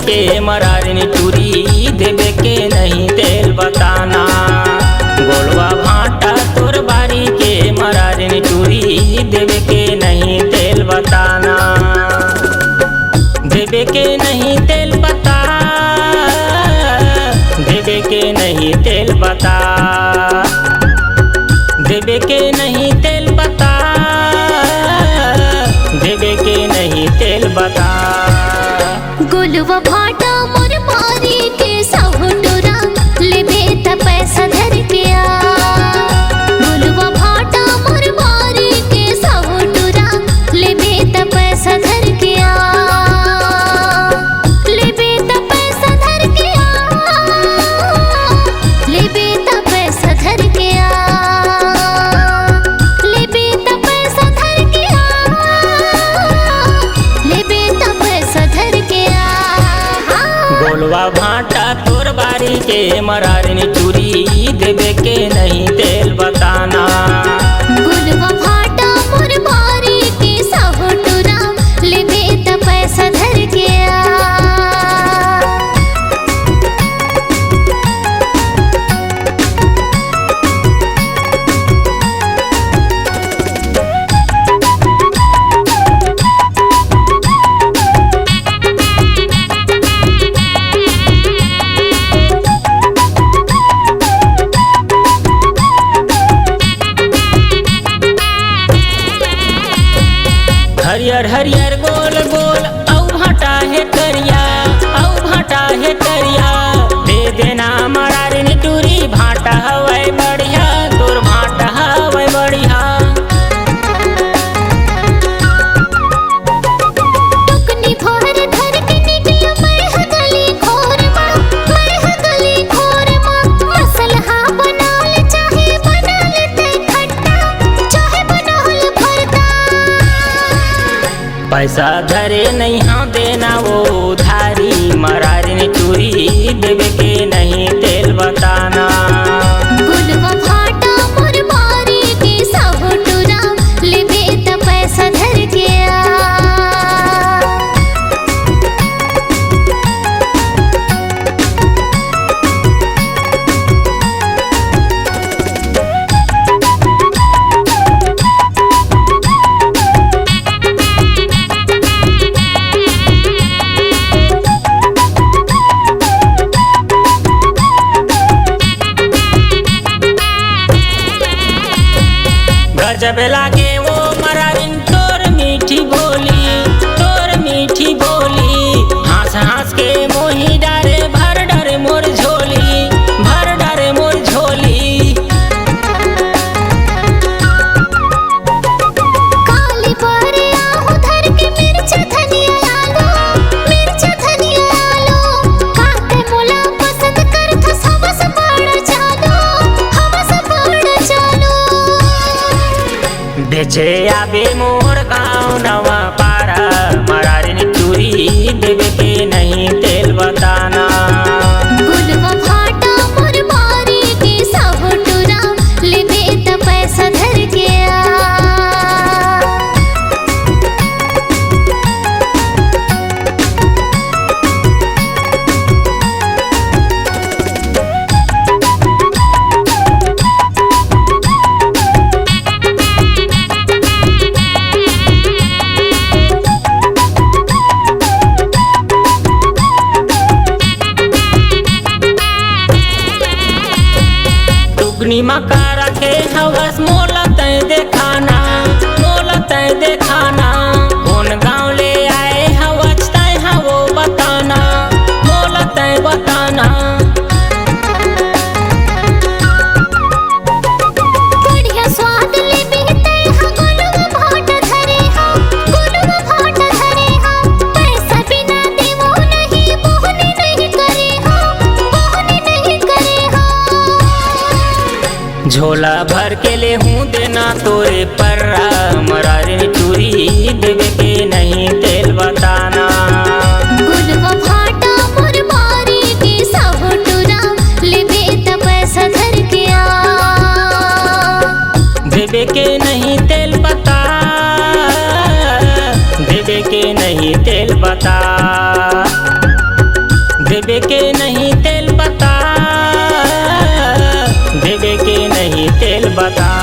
के मरारिन चूरी देवे के नहीं तेल बताना। गोलवा भाटा तोर बारी के मरारिन चूरी देवे के नहीं तेल बताना। देवे के नहीं तेल बता, देवे के नहीं तेल बता, देवे के नहीं तेल बता, देवे के नहीं तेल बता। गोलवा भाटा मोर मारी के साहुटुरा लेबे त पैसा धर के आ। गोलवा भाटा मोर मारी के साहुटुरा लेबे त पैसा धर के आ। लेबे त पैसा धर के आ, लेबे त पैसा धर के आ, लेबे त पैसा धर के आ, लेबे त पैसा धर के आ। गोलवा भाटा तोर बारी के मरारिन चूरी देवे के नहीं तेल बताना। गोलवा भाटा मोर मारी के साहुटुरा लेबे त पैसा धर के आ। हरियर हरियर गोल गोल औ भाटा है करिया, औ भाटा है करिया। दे देना मरारिन चूरी भाटा हवै बढ़िया, तोर भाटा हवै बढ़िया। टुकनी भर धर के निकलिया मैं हगली खोर माँ, मैं हगली खोर माँ। मसलहा बनाल चाहे बनाल ते खट्टा, चाहे बनाल भरता। पैसा धरे नहीं हाँ देना वो उधारी, मरारिन चूरी देवे के नहीं तेल बताना। गोलवा भाटा मोर मारी के साहुटुरा लेबे त पैसा धर के आ। गजब लागे वो मरारिन तोर मीठी बोली, तोर मीठी बोली। हंस हंस के मोही डारे भर डारे मोर झोली, भर डारे मोर झोली। काली बारे आहू धर के मिर्च धनिया आलो, मिर्च धनिया आलो। काते मोला पसंद करत सबस बड़ जानो, हमस बड़ जानो। बेचे आबे मोर गाँव नवा पारा, मरारिन चूरी देवे के नहीं तेल बताना। गोलवा भाटा मोर मारी के साहुटुरा लेबे त पैसा धर के आ। टुकनी मका रखे हवस मोला तय देखाना, मोला तय देखाना। कौन गाँव ले आए हवस तय हवो बताना, मोला तय बताना। बढ़िया स्वाद लेबे तय हा गोलवा भाटा धरे हा, गोलवा भाटा धरे हा। पैसा बिना देवो नहीं मोहनी नहीं करे हा, मोहनी नहीं करे हा। झोला भर के ले हूँ देना तोरे पर्रा, मरारिन चूरी देवे के नहीं तेल बताना। गोलवा भाटा मोर मारी के साहुटुरा लेबे त पैसा धर के आ। देवे के नहीं तेल बता, देवे के नहीं तेल बता। के नहीं तेल बता, देवे के नहीं तेल बता।